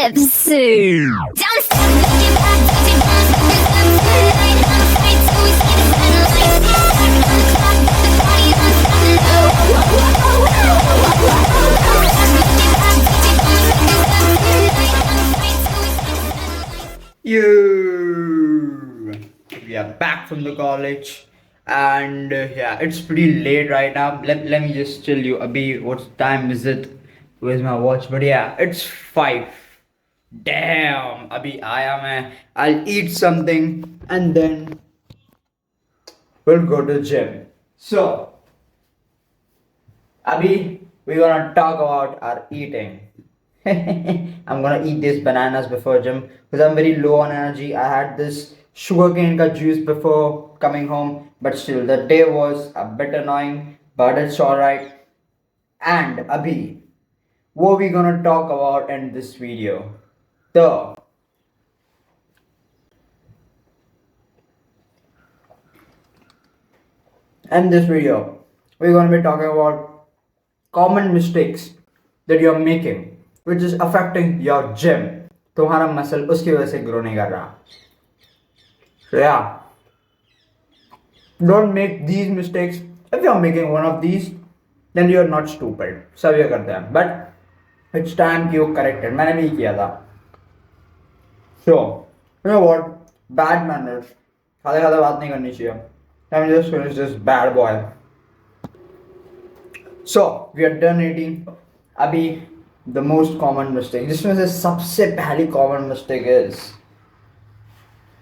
lips. Don't stop, make it pop, touch it, bounce, never stop tonight. I'm afraid till we see the sunlight. Back on the clock, got the party on stop. Don't stop, make it pop, touch it, bounce, never stop tonight. I'm afraid till we see the sunlight. We are back from the college, and yeah, it's pretty late right now. Let me just tell you, Abhi, what time is it? Where's my watch? But yeah, it's 5. Damn, Abhi, I'll eat something and then we'll go to the gym. So, Abhi, we're gonna talk about our eating. I'm gonna eat these bananas before gym because I'm very low on energy. I had this sugarcane ka juice before coming home, but still the day was a bit annoying, but it's alright. And Abhi, what we gonna talk about in this video? The in this video, we're gonna be talking about common mistakes that you're making which is affecting your gym. तुम्हारा muscle उसकी वजह से grow नहीं कर रहा. So yeah, don't make these mistakes. If you're making one of these, then you're not stupid. सब ये करते हैं, but it's time कि you correct it. मैंने भी किया था. So you know what? Bad manners. खाते खाते बात नहीं करनी चाहिए. Let me just finish this bad boy. So we are done eating. अभी the most common mistake, जिसमें से सबसे पहली common mistake is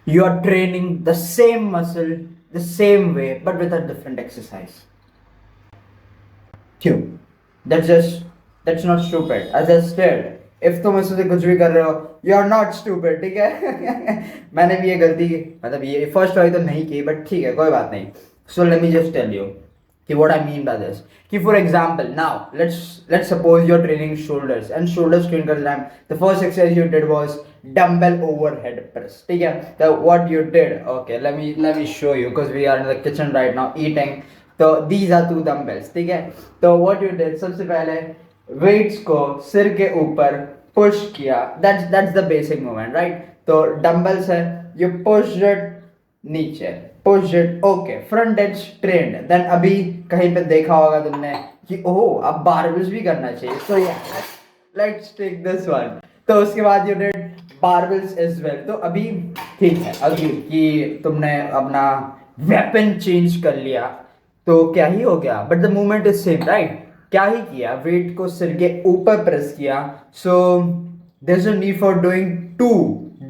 you are training the same muscle the same way but with a different exercise. क्यों? That's not stupid. As I said, if तुम इससे कुछ भी कर रहे हो, you are not stupid. ठीक है? मैंने भी ये गलती की, मतलब ये फर्स्ट वाली तो नहीं की, but ठीक है, कोई बात नहीं. So let me just tell you what I mean by this. For example, now let's suppose you're training shoulders and shoulders train करते time the first exercise you did was dumbbell overhead press. ठीक है? So what you did? Okay, let me show you because we are in the kitchen right now eating. So these are 2 dumbbells. ठीक है? तो what you did, सबसे पहले weights को सिर के ऊपर push किया. That's the basic movement, right? तो dumbbells है, you pushed it नीचे, push it, okay, front edge trained. Then अभी कहीं पे देखा होगा तुमने कि ओह अब बारबल्स भी करना चाहिए. So yeah, let's take this one. तो उसके बाद you did barbells as well. तो अभी ठीक है, अभी कि तुमने अपना weapon change कर लिया तो क्या ही हो गया, but the movement is same, right? क्या ही किया, वेट को सिर के ऊपर प्रेस किया. So there's a need for doing 2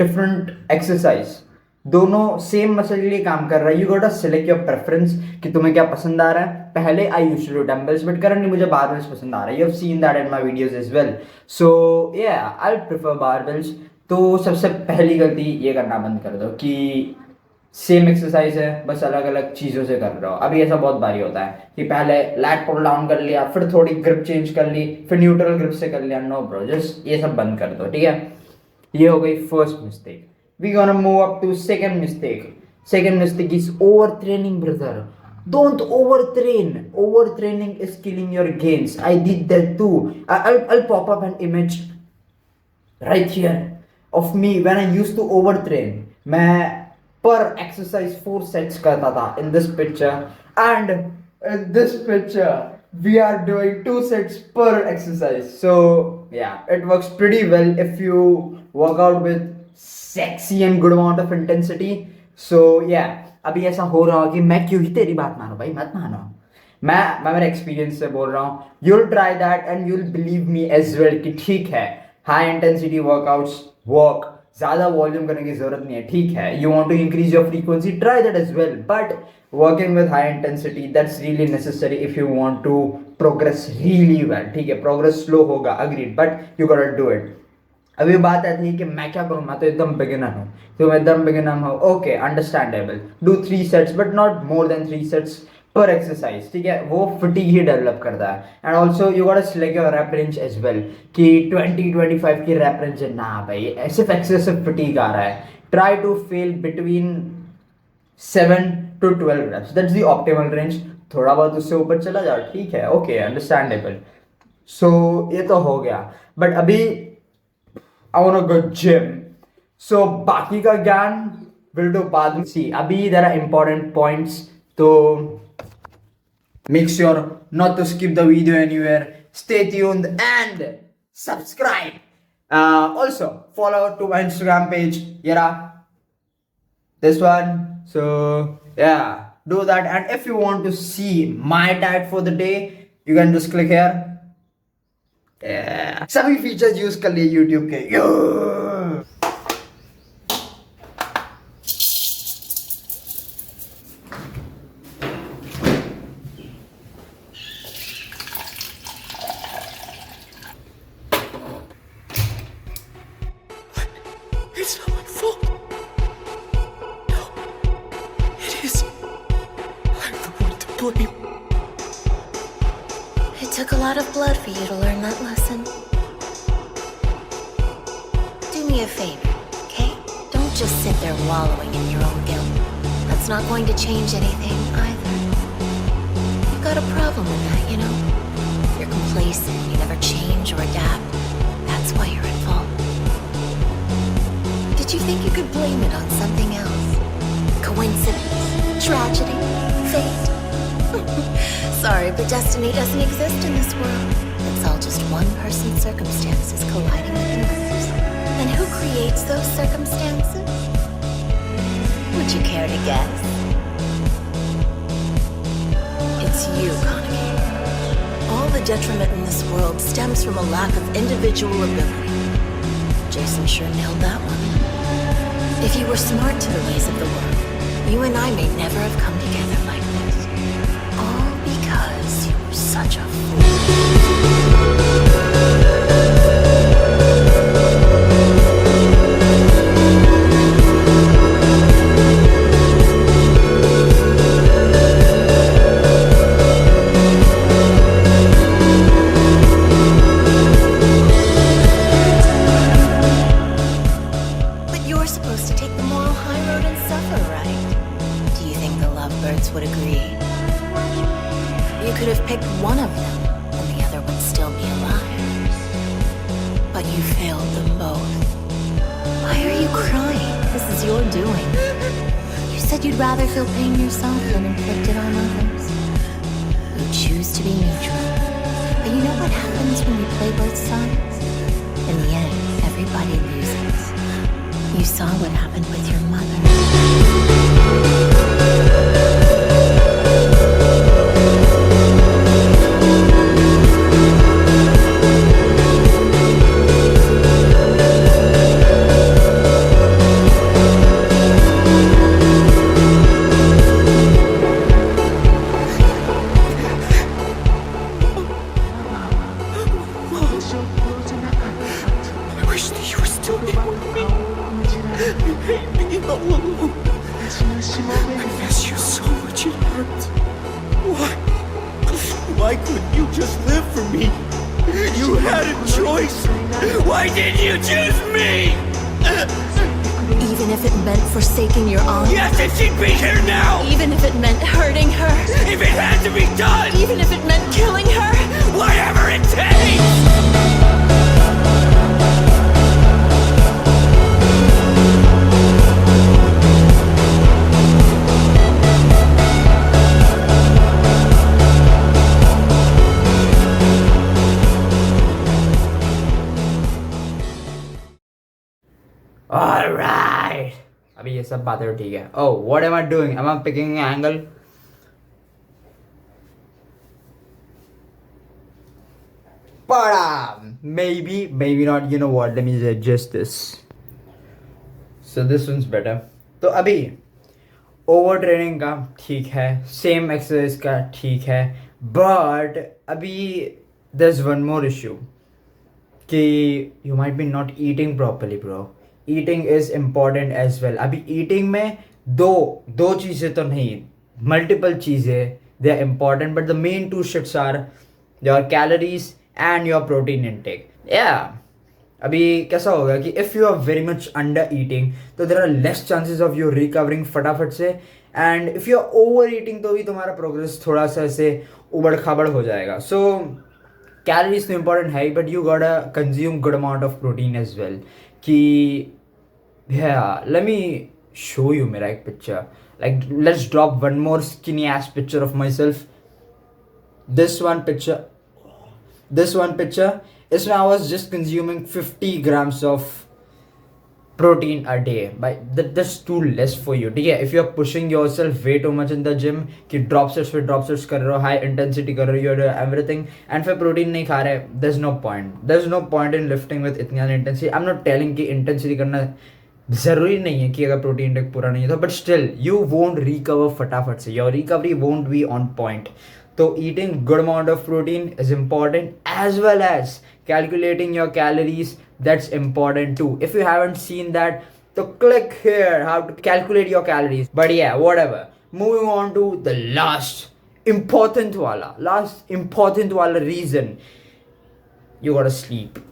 different exercise. दोनों सेम मसल के लिए काम कर रहा है. You got to select your preference कि तुम्हें क्या पसंद आ रहा है. पहले I used to do dumbbells but currently मुझे बारबेल्स पसंद आ रहा है. You have seen that in my videos as well. So yeah I prefer बारबेल्स. तो सबसे पहली गलती ये करना बंद कर दो कि सेम एक्सरसाइज है बस अलग अलग चीज़ों से कर रहे हो. अभी ऐसा बहुत बारी होता है कि पहले लैट पुल डाउन कर लिया, फिर थोड़ी ग्रिप चेंज कर ली, फिर न्यूट्रल ग्रिप से कर लिया. नो ब्रो, जस्ट ये सब बंद कर दो. ठीक है? ये हो गई first mistake. We're gonna move up to second mistake. Second mistake is overtraining, brother. Don't overtrain. Overtraining is killing your gains. I did that too. I'll pop up an image right here of me when I used to overtrain. मैं per exercise 4 sets करता था in this picture, and in this picture we are doing 2 sets per exercise. So yeah, it works pretty well if you work out with sexy and good amount of intensity. So yeah, अभी ऐसा हो रहा है कि मैं क्यों ही तेरी बात मानो भाई, मत मानो. मैं मेरे एक्सपीरियंस से बोल रहा हूँ. You'll try that and you'll believe me as well कि ठीक है, high intensity workouts work. ज़्यादा वॉल्यूम करने की जरूरत नहीं है. ठीक है, you want to increase your frequency, try that as well. But working with high intensity, that's really necessary if you want to progress really well. ठीक है, progress slow होगा, agreed, but you gotta do it. अभी बात आती है कि मैं क्या करूँ, मैं तो एकदम बिगिनर हूँ. तो एकदम बिगिनर हूँ, okay, understandable. Do 3 sets but not more than 3 sets per exercise. ठीक है? वो फटीग ही डेवलप करता है. And also you got to select your rep range as well कि 20-25 की रैप रेंज है ना भाई, सिर्फ एक्सेसिव फटीग आ रहा है. Try to fail between 7 to 12 reps. That's the optimal range. थोड़ा बहुत उससे ऊपर चला जाओ, ठीक है, ओके, अंडरस्टैंडेबल. सो ये तो हो गया. बट अभी I want to go gym. So बाकी का ज्ञान will do बाद में. See, अभी there are important points. तो make sure not to skip the video anywhere. Stay tuned and subscribe. Also follow to my Instagram page. This one. So yeah, do that. And if you want to see my diet for the day, you can just click here. Yeah. सभी features use कर लिए YouTube के. It's not my fault. No, it is. I'm the one to blame. It took a lot of blood for you to learn that lesson. Do me a favor, okay? Don't just sit there wallowing in your own guilt. That's not going to change anything either. You've got a problem with that, you know? You're complacent, you never change or adapt. That's why you're at fault. Did you think you could blame it on something else? Coincidence? Tragedy? Fate? Sorry, but destiny doesn't exist in this world. It's all just one person's circumstances colliding with another's. And who creates those circumstances? Would you care to guess? It's you, Kaneki. All the detriment in this world stems from a lack of individual ability. Jason sure nailed that one. If you were smart to the ways of the world, you and I may never have come together like this. All because you were such a fool. But you're supposed to take the moral high road and suffer, right? Do you think the lovebirds would agree? You could have picked one of them, and the other would still be alive. But you failed them both. Why are you crying? This is your doing. You said you'd rather feel pain yourself than inflict it on others. You choose to be neutral. But you know what happens when you play both sides? In the end, everybody loses. You saw what happened with your mother. I wish that you were still here with me. I hate being all alone. I miss you so much, it hurts. Why? Why couldn't you just live for me? You had a choice. Why did you choose me? Even if it meant forsaking your aunt. Yes, and she'd be here now. Even if it meant hurting her. If it had to be done. Even if it meant killing her. Whatever it takes. Alright. अभी ये सब बातें ठीक है. Oh, what am I doing? Am I picking an angle? But maybe not. You know what? Let me adjust this. So this one's better. तो अभी over training का ठीक है, सेम एक्सरसाइज का ठीक है, बट अभी there's one more issue कि you might be not eating properly, bro. Eating is important as well. अभी eating में दो चीज़ें तो नहीं, multiple चीज़ें they are important, but the main two shifts are your calories and your protein intake. Yeah. अभी कैसा होगा कि if you are very much under eating तो there are less chances of you recovering फटाफट से, and if you are over eating तो भी तुम्हारा progress थोड़ा सा ऐसे उबड़ खाबड़ हो जाएगा. So calories तो important है, but you gotta consume good amount of protein as well. कि yeah, let me show you मेरा एक picture. Like let's drop one more skinny ass picture of myself. This one picture. इसमें I was just consuming 50 grams of protein a day, but that's too less for you. ठीक है, if you are pushing yourself way too much in the gym कि drop sets कर रहे हो, high intensity कर रहे हो, you're everything, and फिर protein नहीं खा रहे, there's no point in lifting with इतनी ज़्यादा intensity. I'm not telling कि intensity करना ज़रूरी नहीं है कि अगर प्रोटीन इंटेक पूरा नहीं है तो, but still you won't recover फटाफट से, your recovery won't be on point. तो eating good amount of protein is important as well as calculating your calories. That's important too. If you haven't seen that तो click here how to calculate your calories. But yeah whatever, moving on to the last important वाला reason, you got to sleep.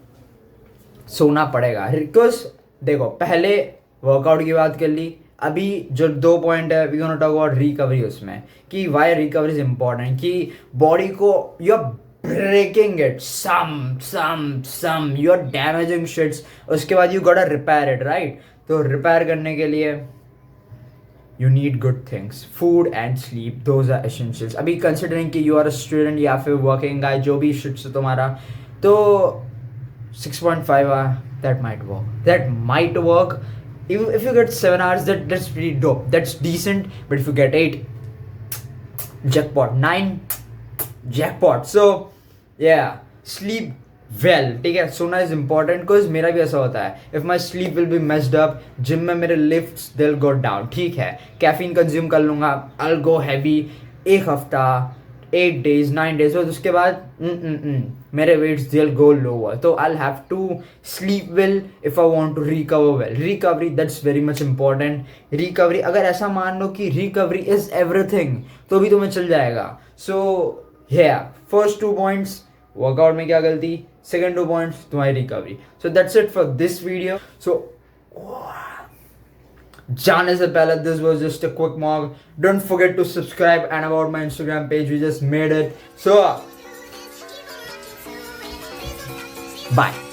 सोना पड़ेगा. Because देखो, पहले workout की बात कर ली, अभी जो 2 पॉइंट है we gonna talk about recovery. उसमें कि वाई रिकवरी इज इम्पॉर्टेंट, कि बॉडी को you are breaking it some you are damaging sheets, उसके बाद you got repair it, right. तो रिपेयर करने के लिए you need good things, food and sleep, those are essentials. अभी कंसिडरिंग कि यू आर अ स्टूडेंट या फिर वर्किंग गाय, जो भी शिट्स है तुम्हारा, तो 6.5 hour that might work. If you get 7 hours, that's pretty dope, that's decent. But if you get 8, jackpot. 9, jackpot. So yeah, sleep well. ठीक है, सोना is important. Because मेरा भी ऐसा होता है, if my sleep will be messed up, gym में मेरे lifts they'll go down. ठीक है, कैफीन कंज्यूम कर लूँगा, I'll go heavy. 1 हफ्ता, 8 days, 9 days, और उसके बाद मेरे weights they'll go lower. So I'll have to sleep well if I want to recover well. Recovery, that's very much important. Recovery, अगर ऐसा मान लो कि recovery is everything, तो भी तुम्हें चल जाएगा. So yeah, first 2 points workout में क्या गलती, second 2 points तुम्हारी recovery. So that's it for this video. So जाने से पहले, this was just a quick mock. Don't forget to subscribe and about my Instagram page, we just made it. So bye.